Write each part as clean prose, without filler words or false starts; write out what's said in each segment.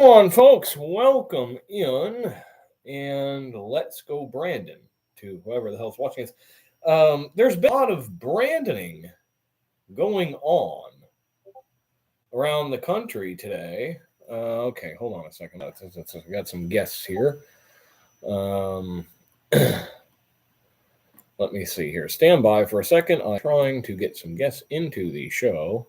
On, folks, welcome in, and let's go, Brandon, to whoever the hell's watching this. There's been a lot of branding going on around the country today. Okay, hold on a second. I got some guests here. Let me see here. Stand by for a second. I'm trying to get some guests into the show.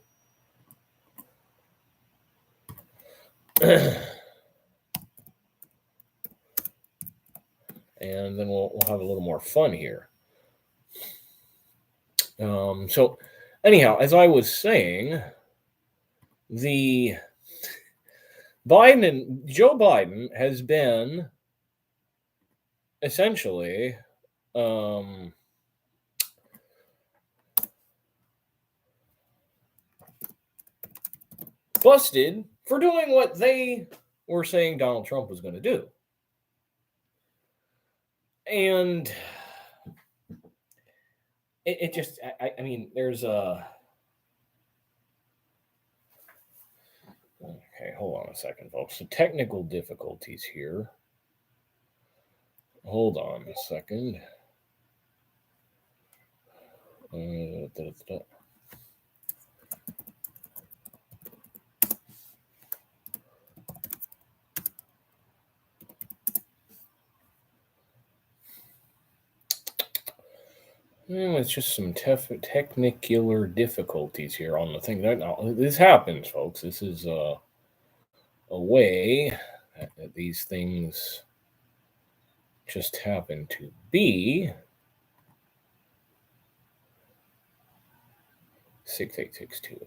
And then we'll have a little more fun here. So anyhow, as I was saying, the Joe Biden has been essentially busted for doing what they were saying Donald Trump was going to do. And it just, I mean, there's a... Okay, hold on a second, folks. The technical difficulties here. Hold on a second. It's just some technical difficulties here on the thing. This happens, folks. This is a way that these things just happen to be. 6862.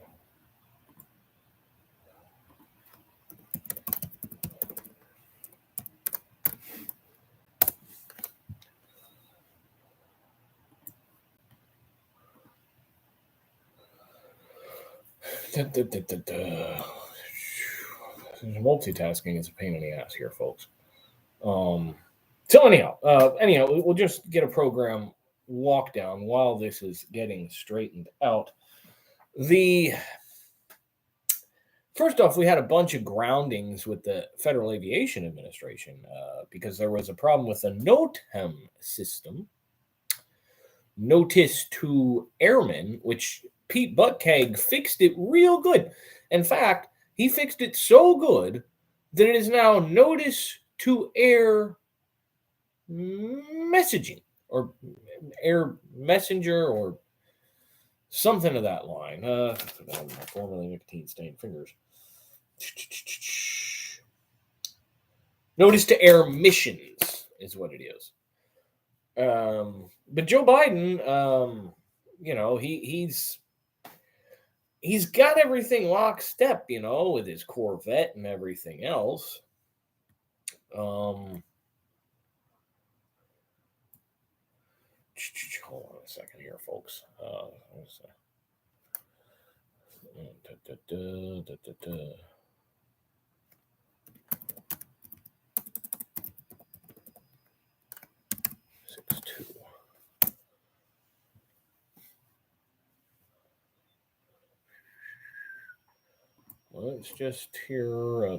Multitasking is a pain in the ass here, folks. So anyhow, we'll just get a program walk down while this is getting straightened out. First off, we had a bunch of groundings with the Federal Aviation Administration because there was a problem with the NOTAM system, Notice to Airmen, which Pete Buttigieg fixed it real good. In fact, he fixed it so good that it is now Notice to Air Messaging or Air Messenger or something of that line. Formerly nicotine stained fingers. Notice to Air Missions is what it is. But Joe Biden, he's got everything lockstep, with his Corvette and everything else. Hold on a second here, folks. 6-2. Let's just hear.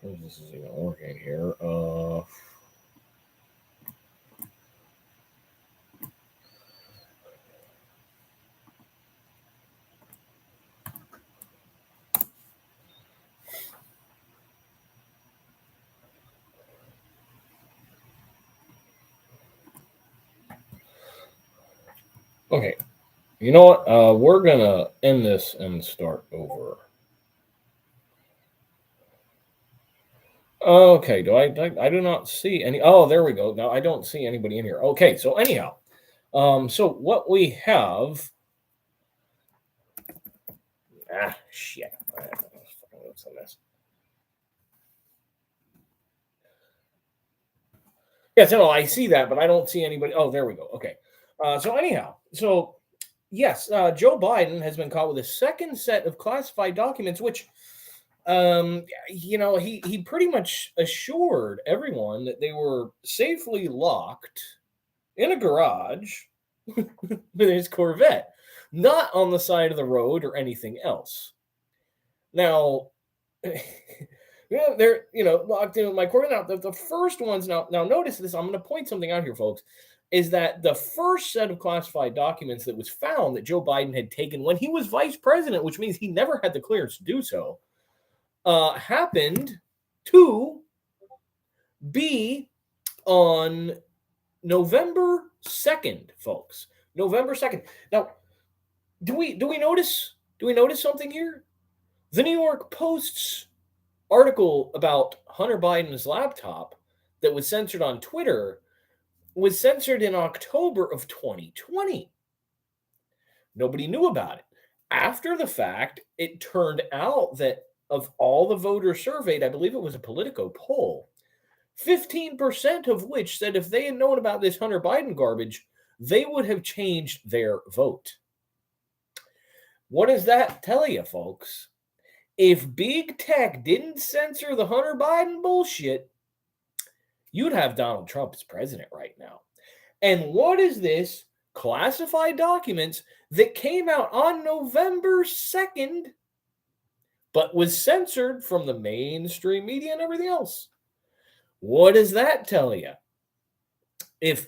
This is even working here. Okay, you know what? We're gonna end this and start over. Okay, I do not see any. Oh, there we go. Now I don't see anybody in here. Okay, so anyhow, so what we have. Shit. What's on this? Yes, no, I see that, but I don't see anybody. Oh, there we go. Okay. So anyhow, yes, Joe Biden has been caught with a second set of classified documents, which, he pretty much assured everyone that they were safely locked in a garage with his Corvette, not on the side of the road or anything else. Now, yeah, they're locked in with my Corvette. Now, the first ones. Now notice this. I'm going to point something out here, folks. Is that the first set of classified documents that was found that Joe Biden had taken when he was vice president, which means he never had the clearance to do so, happened to be on November 2nd, folks. November 2nd. Now, do we notice something here? The New York Post's article about Hunter Biden's laptop that was censored on Twitter was censored in October of 2020. Nobody knew about it. After the fact, it turned out that of all the voters surveyed, I believe it was a Politico poll, 15% of which said if they had known about this Hunter Biden garbage, they would have changed their vote. What does that tell you, folks? If big tech didn't censor the Hunter Biden bullshit, you'd have Donald Trump as president right now. And what is this? Classified documents that came out on November 2nd, but was censored from the mainstream media and everything else. What does that tell you? If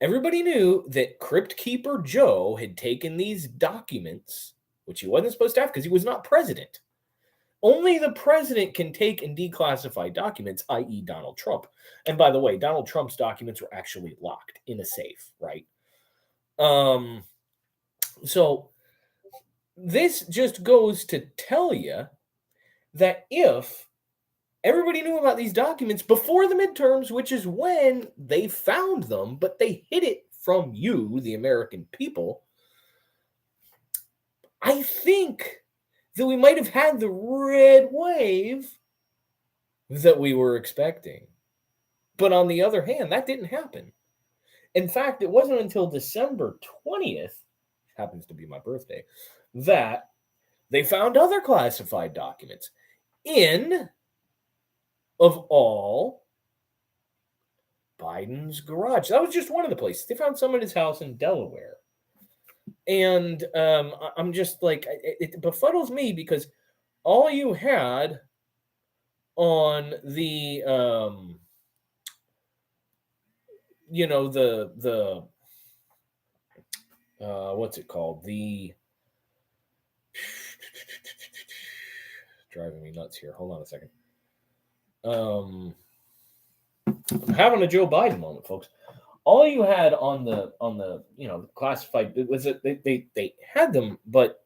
everybody knew that Crypt Keeper Joe had taken these documents, which he wasn't supposed to have because he was not president. Only the president can take and declassify documents, i.e. Donald Trump. And by the way, Donald Trump's documents were actually locked in a safe, right? So this just goes to tell you that if everybody knew about these documents before the midterms, which is when they found them, but they hid it from you, the American people, I think that we might have had the red wave that we were expecting. But on the other hand, that didn't happen. In fact, it wasn't until December 20th, happens to be my birthday, that they found other classified documents in, of all, Biden's garage. That was just one of the places. They found some at his house in Delaware. And I'm just like, it befuddles me because all you had on the, what's it called? The, driving me nuts here. Hold on a second. I'm having a Joe Biden moment, folks. All you had on the classified was that they had them, but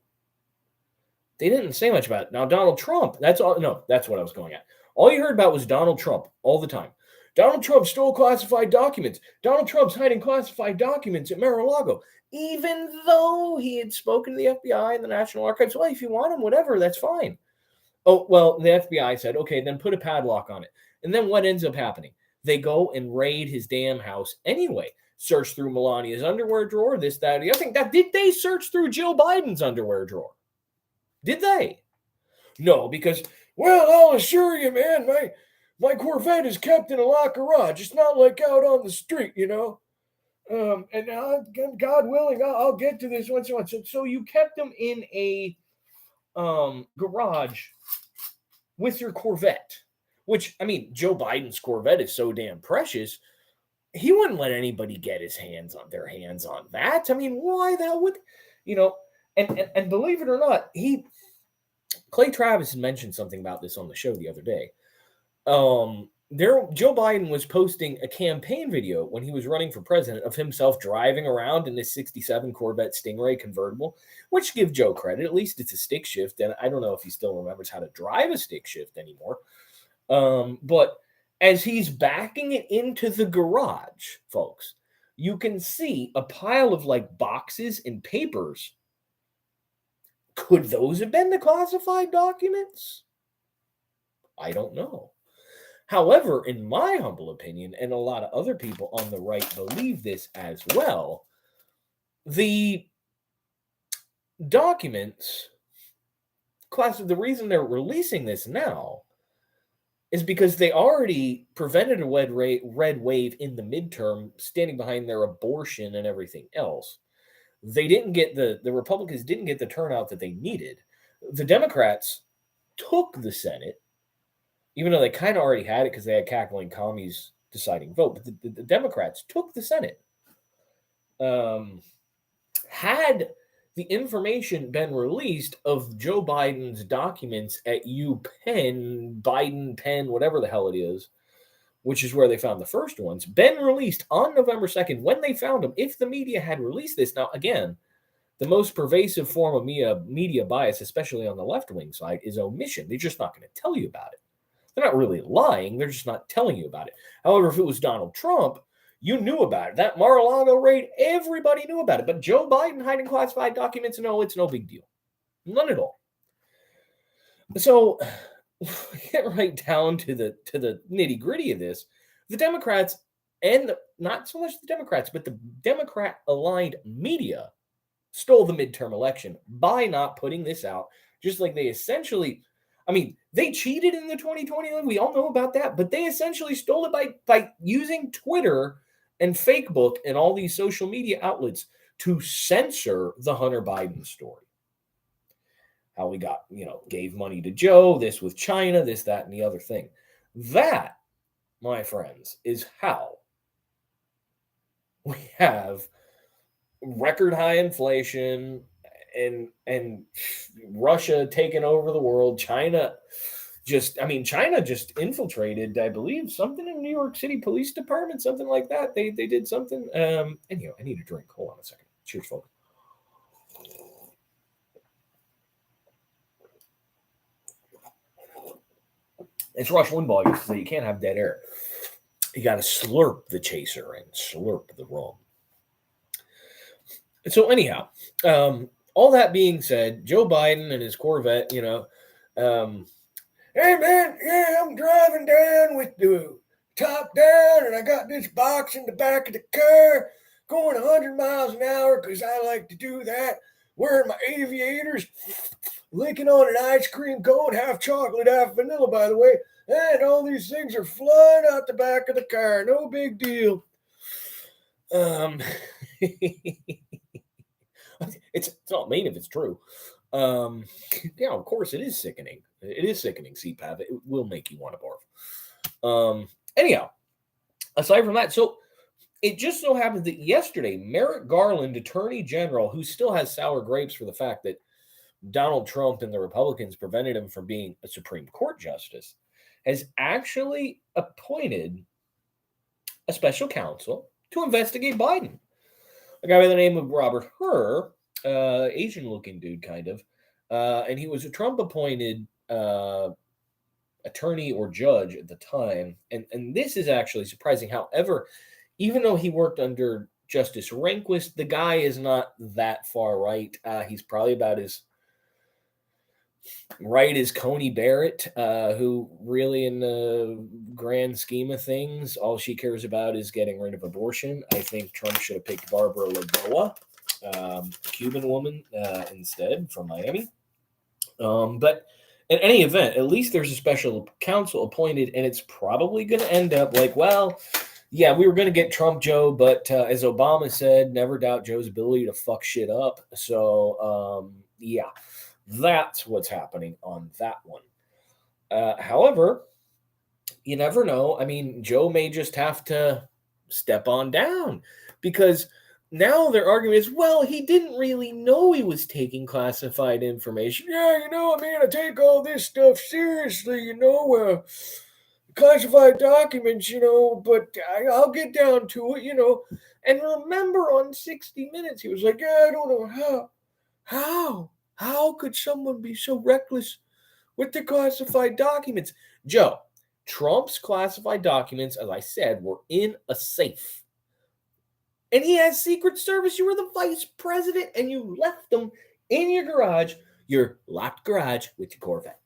they didn't say much about it. Now Donald Trump, that's all. No, that's what I was going at. All you heard about was Donald Trump all the time. Donald Trump stole classified documents. Donald Trump's hiding classified documents at Mar-a-Lago, even though he had spoken to the FBI and the National Archives. Well, if you want them, whatever, that's fine. Oh, well, the FBI said, okay, then put a padlock on it. And then what ends up happening? They go and raid his damn house anyway. Search through Melania's underwear drawer, this, that, the other thing. Did they search through Jill Biden's underwear drawer? Did they? No, because, well, I'll assure you, man, my Corvette is kept in a locked garage. It's not like out on the street, And God willing, I'll get to this once. So you kept them in a garage with your Corvette. Which, I mean, Joe Biden's Corvette is so damn precious, he wouldn't let anybody get their hands on that. I mean, why the hell would, and believe it or not, Clay Travis had mentioned something about this on the show the other day. Joe Biden was posting a campaign video when he was running for president of himself driving around in this 67 Corvette Stingray convertible, which give Joe credit. At least it's a stick shift. And I don't know if he still remembers how to drive a stick shift anymore. But as he's backing it into the garage, folks, you can see a pile of like boxes and papers. Could those have been the classified documents? I don't know. However, in my humble opinion, and a lot of other people on the right believe this as well, the documents, the reason they're releasing this now is because they already prevented a red wave in the midterm, standing behind their abortion and everything else. They didn't get the Republicans didn't get the turnout that they needed. The Democrats took the Senate, even though they kind of already had it because they had cackling commies deciding vote. But the Democrats took the Senate. Had the information been released of Joe Biden's documents at UPenn, Biden Penn, whatever the hell it is, which is where they found the first ones, been released on November 2nd when they found them, if the media had released this. Now, again, the most pervasive form of media bias, especially on the left-wing side, is omission. They're just not going to tell you about it. They're not really lying. They're just not telling you about it. However, if it was Donald Trump, you knew about it. That Mar-a-Lago raid, everybody knew about it. But Joe Biden hiding classified documents, no, it's no big deal. None at all. So get right down to the nitty-gritty of this. The Democrats, and not so much the Democrats, but the Democrat-aligned media stole the midterm election by not putting this out, just like they essentially, I mean, they cheated in the 2020 election. We all know about that, but they essentially stole it by using Twitter and Facebook and all these social media outlets to censor the Hunter Biden story. How we got, gave money to Joe, this with China, this, that, and the other thing. That, my friends, is how we have record high inflation and Russia taking over the world. China just infiltrated, I believe, something in New York City Police Department, something like that. They did something. Anyhow, I need a drink. Hold on a second. Cheers, folks. It's Rush Limbaugh used to say, you can't have dead air. You got to slurp the chaser and slurp the rum. So anyhow, all that being said, Joe Biden and his Corvette, hey man, yeah, I'm driving down with the top down, and I got this box in the back of the car going 100 miles an hour because I like to do that, wearing my aviators, licking on an ice cream cone, half chocolate, half vanilla, by the way, and all these things are flying out the back of the car. No big deal. It's not mean if it's true. Of course, it is sickening. It is sickening, CPAP. It will make you want to barf. Anyhow, aside from that, so it just so happened that yesterday, Merrick Garland, Attorney General, who still has sour grapes for the fact that Donald Trump and the Republicans prevented him from being a Supreme Court justice, has actually appointed a special counsel to investigate Biden. A guy by the name of Robert Hur, Asian-looking dude, kind of, and he was a Trump-appointed attorney or judge at the time, and this is actually surprising. However, even though he worked under Justice Rehnquist, the guy is not that far right. He's probably about as right as Coney Barrett, who really, in the grand scheme of things, all she cares about is getting rid of abortion. I think Trump should have picked Barbara Lagoa, a Cuban woman, instead, from Miami. But in any event, at least there's a special counsel appointed, and it's probably going to end up like, well, yeah, we were going to get Trump, Joe, but as Obama said, never doubt Joe's ability to fuck shit up. So, yeah. That's what's happening on that one. However, you never know. I mean, Joe may just have to step on down because now their argument is, well, he didn't really know he was taking classified information. Yeah, I take all this stuff seriously, classified documents, but I'll get down to it, And remember on 60 Minutes, he was like, yeah, I don't know how could someone be so reckless with the classified documents? Joe, Trump's classified documents, as I said, were in a safe. And he has Secret Service. You were the vice president, and you left them in your garage, your locked garage with your Corvette.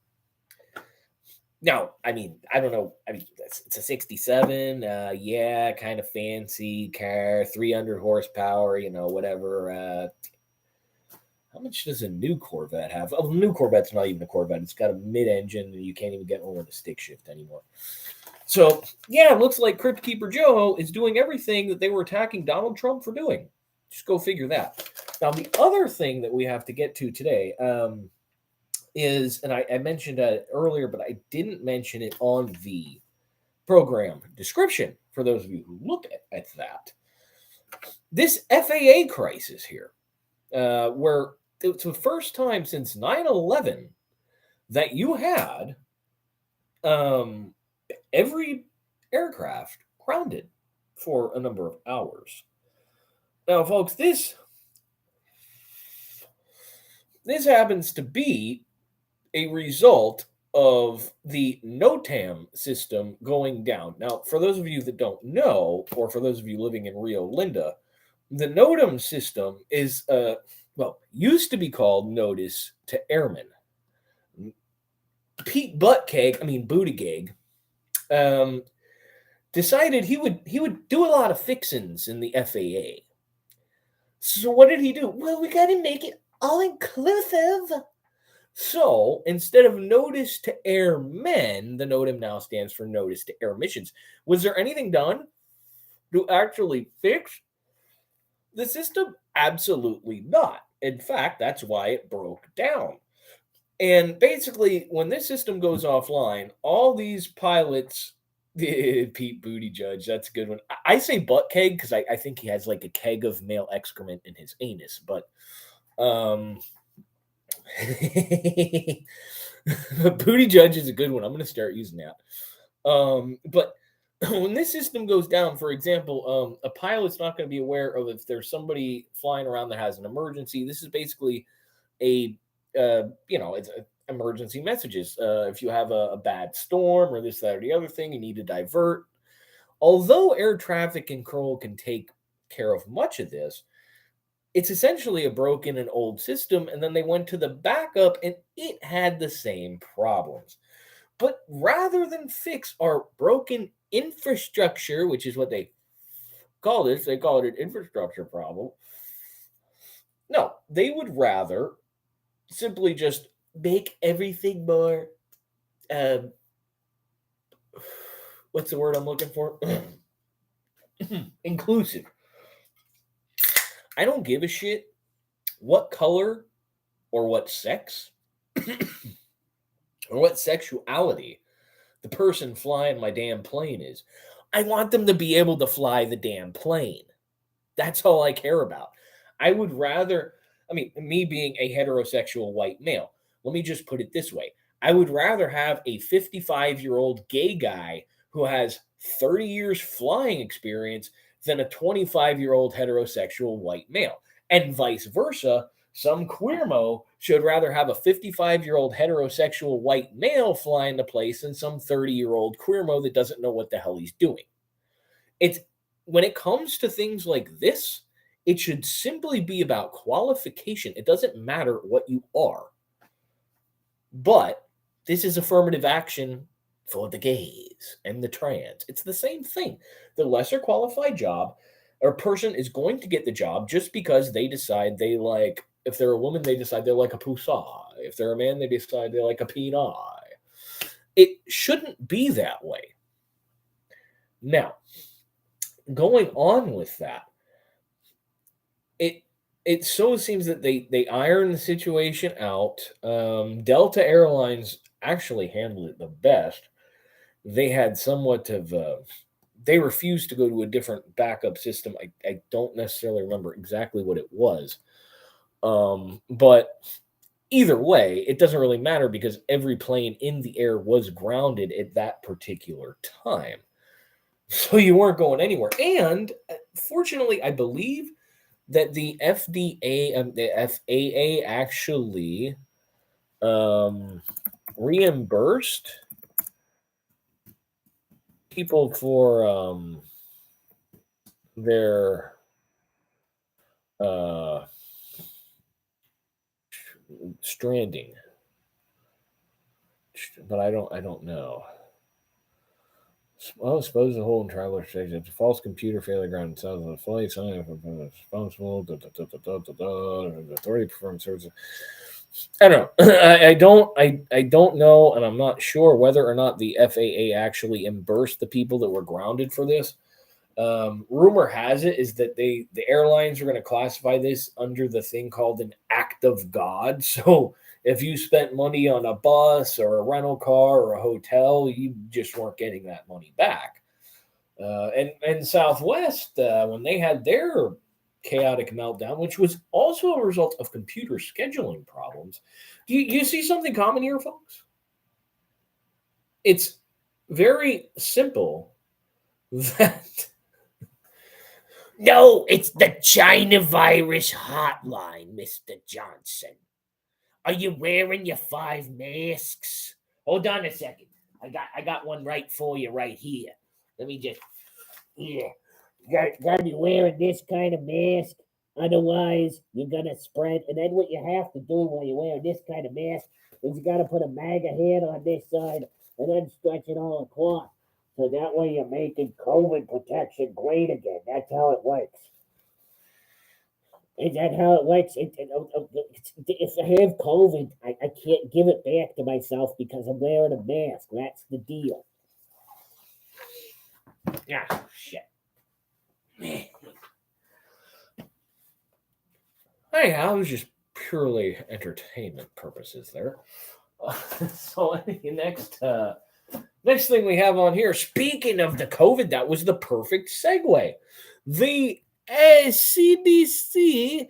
Now, I don't know. It's a 67. Kind of fancy car, 300 horsepower, whatever. How much does a new Corvette have? Oh, the new Corvette's not even a Corvette. It's got a mid-engine, and you can't even get one with a stick shift anymore. So, yeah, it looks like Crypt Keeper Joe is doing everything that they were attacking Donald Trump for doing. Just go figure that. Now, the other thing that we have to get to today is, and I mentioned it earlier, but I didn't mention it on the program description for those of you who look at that. This FAA crisis here, where it's the first time since 9/11 that you had every aircraft grounded for a number of hours. Now, folks, this happens to be a result of the NOTAM system going down. Now, for those of you that don't know, or for those of you living in Rio Linda, the NOTAM system is, used to be called Notice to Airmen. Pete Buttigieg, decided he would do a lot of fixins in the FAA. So what did he do? Well, we got to make it all inclusive. So instead of Notice to Airmen, the NOTAM now stands for Notice to Air Missions. Was there anything done to actually fix the system? Absolutely not. In fact, that's why it broke down. And basically, when this system goes offline, all these pilots, Pete Buttigieg, that's a good one. I say butt keg because I think he has like a keg of male excrement in his anus, but Buttigieg is a good one. I'm going to start using that. But when this system goes down, for example, a pilot's not going to be aware of if there's somebody flying around that has an emergency. This is basically it's emergency messages. If you have a bad storm or this, that, or the other thing, you need to divert. Although air traffic control can take care of much of this, it's essentially a broken and old system, and then they went to the backup, and it had the same problems. But rather than fix our broken infrastructure, which is what they call this, they call it an infrastructure problem. No, they would rather simply just make everything more, what's the word I'm looking for? Inclusive. I don't give a shit what color or what sex or what sexuality the person flying my damn plane is. I want them to be able to fly the damn plane. That's all I care about. I would rather, me being a heterosexual white male, let me just put it this way. I would rather have a 55-year-old gay guy who has 30 years flying experience than a 25-year-old heterosexual white male. And vice versa, some queermo should rather have a 55-year-old heterosexual white male flying the place than some 30-year-old queermo that doesn't know what the hell he's doing. It's when it comes to things like this, it should simply be about qualification. It doesn't matter what you are. But this is affirmative action for the gays and the trans. It's the same thing. The lesser qualified job or person is going to get the job just because they decide they like, if they're a woman, they decide they like a poussai. If they're a man, they decide they like a peni. It shouldn't be that way. Now, going on with that, it so seems that they iron the situation out. Delta Airlines actually handled it the best. They had somewhat of they refused to go to a different backup system. I don't necessarily remember exactly what it was. But either way, it doesn't really matter because every plane in the air was grounded at that particular time. So you weren't going anywhere. And fortunately, I believe that the the FAA actually reimbursed people for their stranding, but I don't know. Well, suppose the whole traveler says it's a false computer failure ground sounds of the flight sign responsible. The authority performing services. I don't know. I don't know, and I'm not sure whether or not the FAA actually reimbursed the people that were grounded for this. Rumor has it is that the airlines are going to classify this under the thing called an act of God. So if you spent money on a bus or a rental car or a hotel, you just weren't getting that money back. And Southwest, when they had their chaotic meltdown, which was also a result of computer scheduling problems, you see something common here, folks? It's very simple that. No, it's the China virus hotline, Mr. Johnson. Are you wearing your 5 masks? Hold on a second. I got one right for you right here. Let me just here. You gotta be wearing this kind of mask. Otherwise, you're gonna spread. And then what you have to do when you're wearing this kind of mask is you gotta put a MAGA hat on this side and then stretch it all across. So that way you're making COVID protection great again. That's how it works. Is that how it works? If I have COVID, I can't give it back to myself because I'm wearing a mask. That's the deal. Ah, shit. Hey, I was just purely entertainment purposes there. So next thing we have on here, speaking of the COVID, that was the perfect segue. The CDC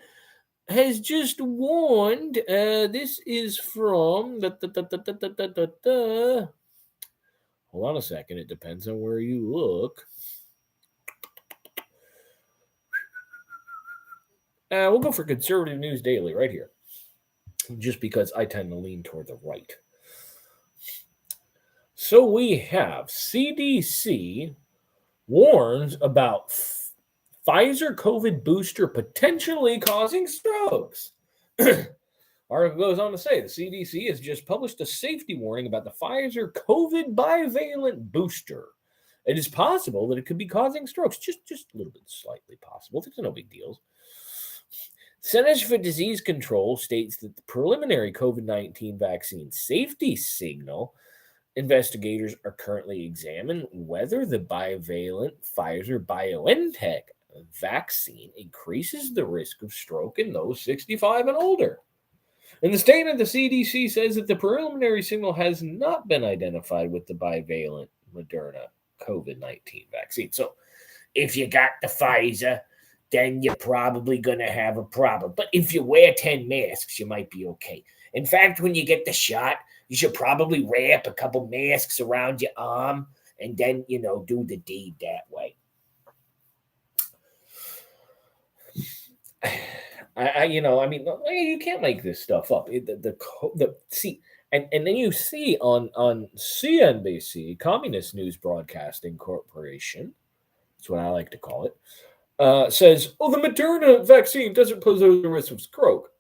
has just warned, this is from, hold on a second, it depends on where you look. We'll go for Conservative News Daily right here, just because I tend to lean toward the right. So we have CDC warns about Pfizer COVID booster potentially causing strokes. Article goes on to say the CDC has just published a safety warning about the Pfizer COVID bivalent booster. It is possible that it could be causing strokes, just a little bit slightly possible. There's no big deals. Centers for Disease Control states that the preliminary COVID-19 vaccine safety signal investigators are currently examining whether the bivalent Pfizer-BioNTech vaccine increases the risk of stroke in those 65 and older. And the statement, the CDC says that the preliminary signal has not been identified with the bivalent Moderna COVID-19 vaccine. So if you got the Pfizer, then you're probably going to have a problem. But if you wear 10 masks, you might be okay. In fact, when you get the shot, you should probably wrap a couple masks around your arm and then, do the deed that way. You can't make this stuff up. And then you see on CNBC, Communist News Broadcasting Corporation, that's what I like to call it, says, the Moderna vaccine doesn't pose a risk of stroke.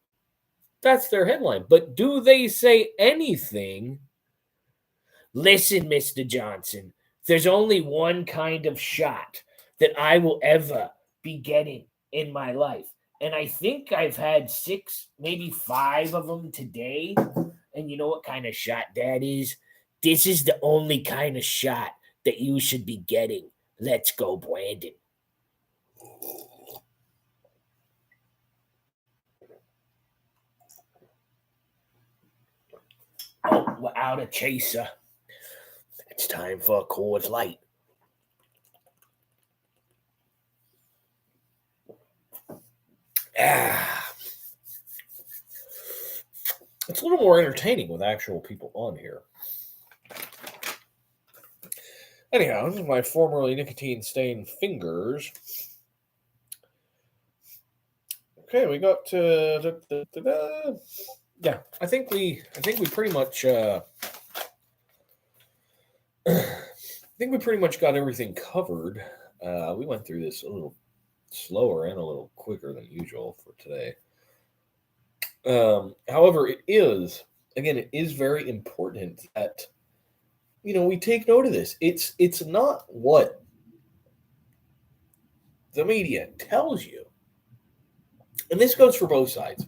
That's their headline. But do they say anything? Listen, Mr. Johnson, there's only one kind of shot that I will ever be getting in my life. And I think I've had 6, maybe 5 of them today. And you know what kind of shot that is? This is the only kind of shot that you should be getting. Let's go, Brandon. Oh, we're out of chaser. It's time for a Coors Light. It's a little more entertaining with actual people on here. Anyhow, this is my formerly nicotine-stained fingers. Okay, we got yeah. I think we pretty much got everything covered. We went through this a little slower and a little quicker than usual for today. However, it is very important that we take note of this. It's not what the media tells you. And this goes for both sides.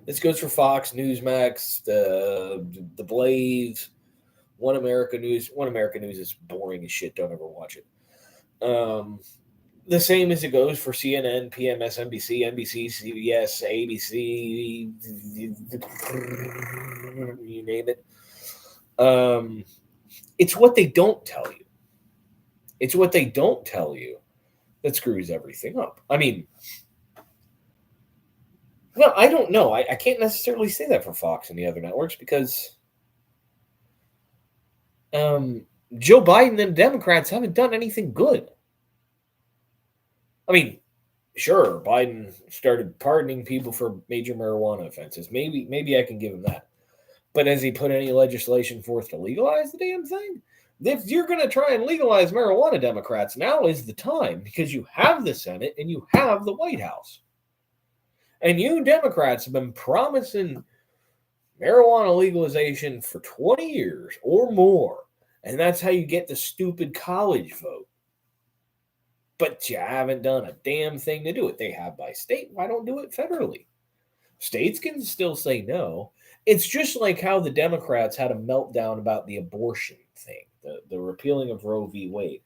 This goes for Fox, Newsmax, the Blaze, One America News. One America News is boring as shit. Don't ever watch it. the same as it goes for CNN, PMS, NBC, NBC, CBS, ABC, you name it. It's what they don't tell you. It's what they don't tell you that screws everything up. I mean, well, I don't know. I can't necessarily say that for Fox and the other networks because Joe Biden and Democrats haven't done anything good. I mean, sure, Biden started pardoning people for major marijuana offenses. Maybe I can give him that. But has he put any legislation forth to legalize the damn thing? If you're going to try and legalize marijuana, Democrats, now is the time because you have the Senate and you have the White House. And you Democrats have been promising marijuana legalization for 20 years or more. And that's how you get the stupid college vote. But you haven't done a damn thing to do it. They have by state. Why don't do it federally? States can still say no. It's just like how the Democrats had a meltdown about the abortion thing, the repealing of Roe v. Wade.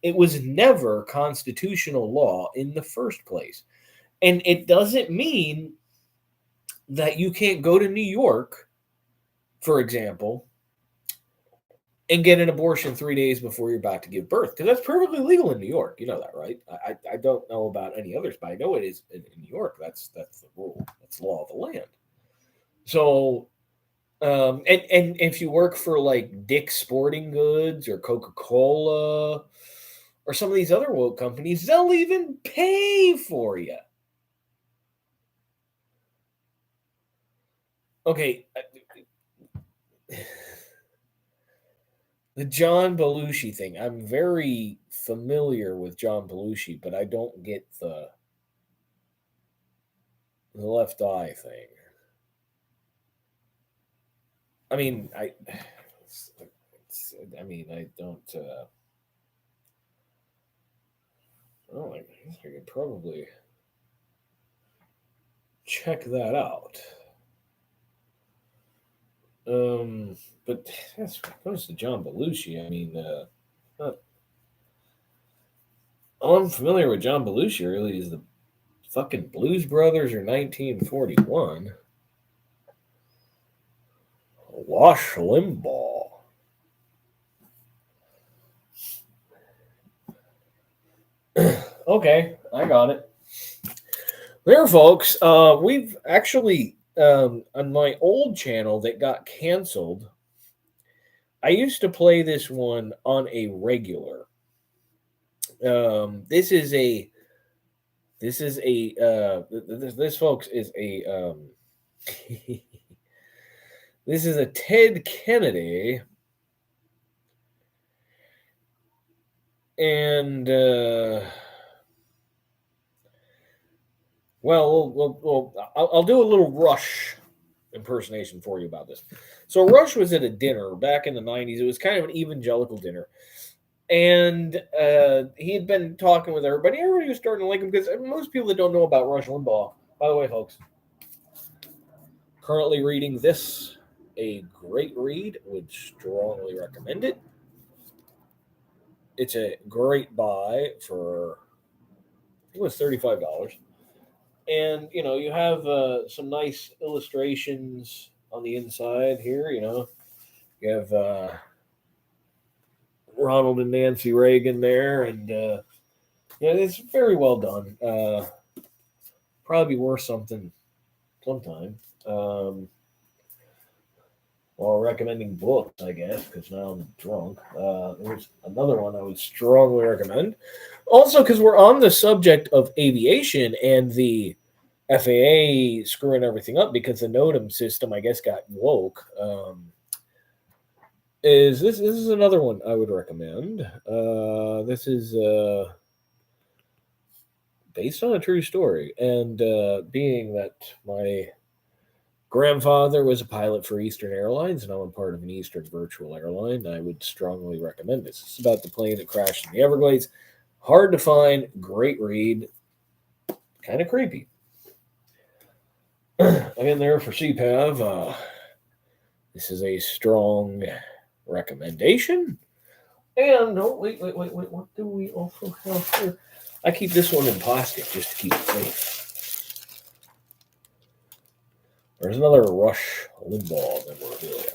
It was never constitutional law in the first place. And it doesn't mean that you can't go to New York, for example, and get an abortion 3 days before you're about to give birth, because that's perfectly legal in New York. You know that, right? I don't know about any others, but I know it is in New York. That's the rule. That's the law of the land. So, and if you work for like Dick's Sporting Goods or Coca-Cola or some of these other woke companies, they'll even pay for you. Okay. The John Belushi thing. I'm very familiar with John Belushi, but I don't get the left eye thing. I mean, I don't. Oh, I guess I could probably check that out. But that's when it comes to John Belushi. I mean, all I'm familiar with John Belushi really is the fucking Blues Brothers or 1941. Wash Limbaugh. Okay, I got it. There, folks. We've actually on my old channel that got canceled. I used to play this one on a regular. This folks is a this is a Ted Kennedy, and I'll do a little Rush impersonation for you about this. So Rush was at a dinner back in the 90s. It was kind of an evangelical dinner. And he had been talking with everybody. Everybody was starting to like him because most people that don't know about Rush Limbaugh, by the way, folks, currently reading this, a great read, would strongly recommend it. It's a great buy for, I think it was $35. And, you know, you have some nice illustrations on the inside here, you know. You have Ronald and Nancy Reagan there, and yeah, it's very well done. Probably worth something sometime. While recommending books, I guess, because now I'm drunk. There's another one I would strongly recommend. Also, because we're on the subject of aviation and the FAA screwing everything up because the NOTAM system, I guess, got woke. This is another one I would recommend. This is based on a true story, and being that my grandfather was a pilot for Eastern Airlines, and I'm a part of an Eastern virtual airline, I would strongly recommend this. It's about the plane that crashed in the Everglades. Hard to find, great read, kind of creepy. Again, there for CPAV, this is a strong recommendation. And wait, what do we also have here? I keep this one in plastic just to keep it safe. There's another Rush Limbaugh memorabilia.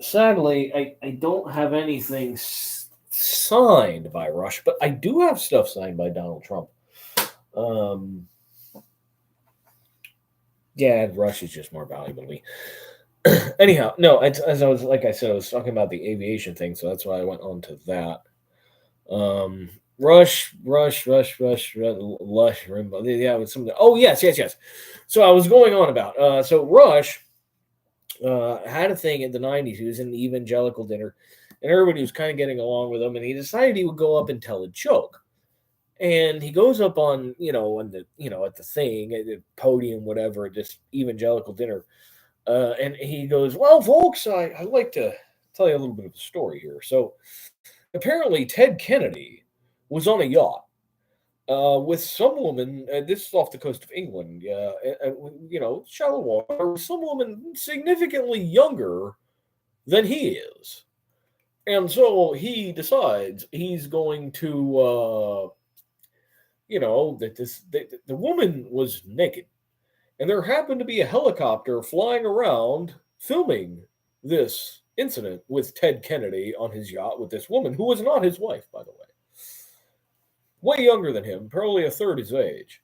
Sadly, I don't have anything signed by Rush, but I do have stuff signed by Donald Trump. Yeah, Rush is just more valuable to me. Anyhow, no, as I was like I said, I was talking about the aviation thing, so that's why I went on to that. Rush, Lush, Rainbow. Yeah, with some. Oh yes. So I was going on about. So Rush had a thing in the '90s. He was in the evangelical dinner, and everybody was kind of getting along with him. And he decided he would go up and tell a joke. And he goes up on on the at the thing, at the podium, whatever, at this evangelical dinner. And he goes, "Well, folks, I'd like to tell you a little bit of a story here. So apparently, Ted Kennedy was on a yacht with some woman. This is off the coast of England. Shallow water. With some woman significantly younger than he is, and so he decides he's going to, that the woman was naked, and there happened to be a helicopter flying around filming this incident with Ted Kennedy on his yacht with this woman who was not his wife, by the way, way younger than him, probably a third his age.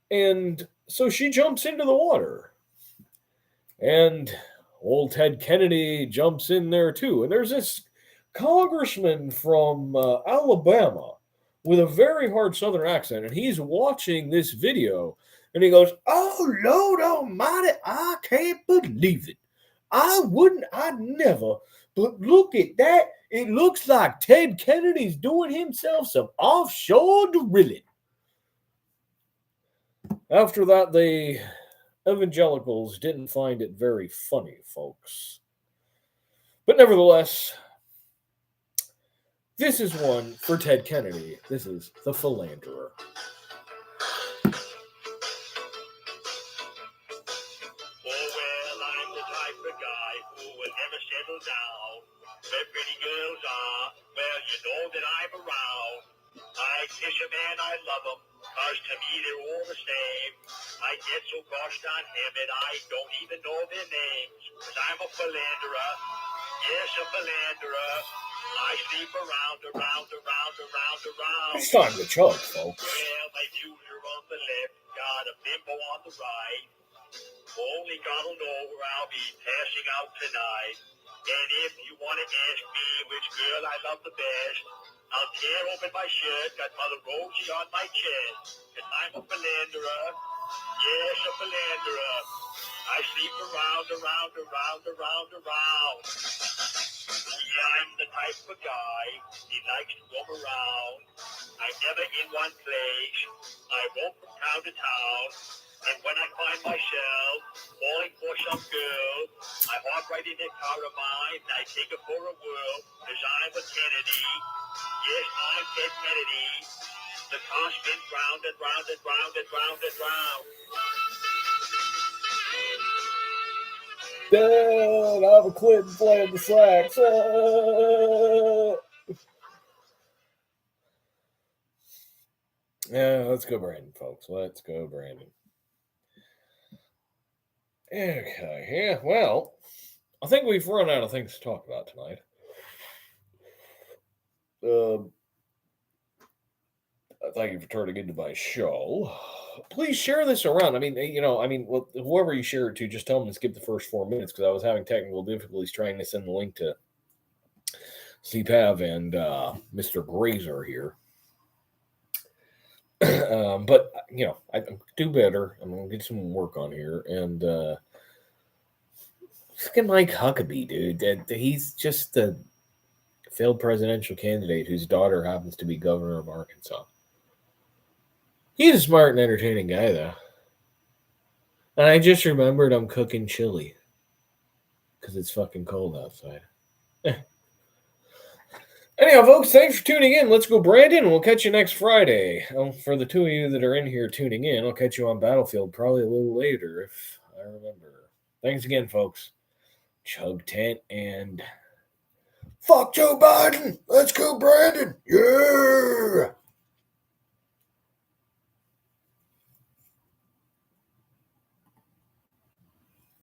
And so she jumps into the water, and old Ted Kennedy jumps in there too. And there's this congressman from Alabama with a very hard Southern accent, and he's watching this video, and he goes, "Oh, Lord Almighty, I can't believe it. I'd never. But look at that. It looks like Ted Kennedy's doing himself some offshore drilling." After that, the evangelicals didn't find it very funny, folks. But nevertheless, this is one for Ted Kennedy. This is The Philanderer. Settle down, where pretty girls are, well, you know that I'm around. I kiss them and I love them, cause to me they're all the same. I get so gosh darn hammered, I don't even know their names, cause I'm a philanderer, yes, a philanderer. I sleep around. It's time to chug, folks. Well, my views are on the left, got a bimbo on the right. Only God will know where I'll be passing out tonight. And if you want to ask me which girl I love the best, I'll tear open my shirt, got Mother Rosie on my chest. And I'm a philanderer, yes, a philanderer. I sleep around. Yeah, I'm the type of guy, he likes to roam around. I'm never in one place, I roam from town to town. And when I find myself falling for some girl, I hop right in that car of mine and I take her for a whirl, cause I'm a Kennedy. Yes, I'm Ted Kennedy. The car spins round and round. Dad, I'm a Clinton playing the sax. Yeah, let's go, Brandon, folks. Let's go, Brandon. Okay, yeah, well, I think we've run out of things to talk about tonight. Thank you for turning into my show. Please share this around. Whoever you share it to, just tell them to skip the first 4 minutes because I was having technical difficulties trying to send the link to CPAV and Mr. Grazer here. But I do better. I'm gonna get some work on here. And look at Mike Huckabee, dude. He's just the failed presidential candidate whose daughter happens to be governor of Arkansas. He's a smart and entertaining guy, though. And I just remembered I'm cooking chili because it's fucking cold outside. Anyhow, folks, thanks for tuning in. Let's go, Brandon. We'll catch you next Friday. For the two of you that are in here tuning in, I'll catch you on Battlefield probably a little later if I remember. Thanks again, folks. Chug tent and Fuck Joe Biden. Let's go, Brandon. Yeah.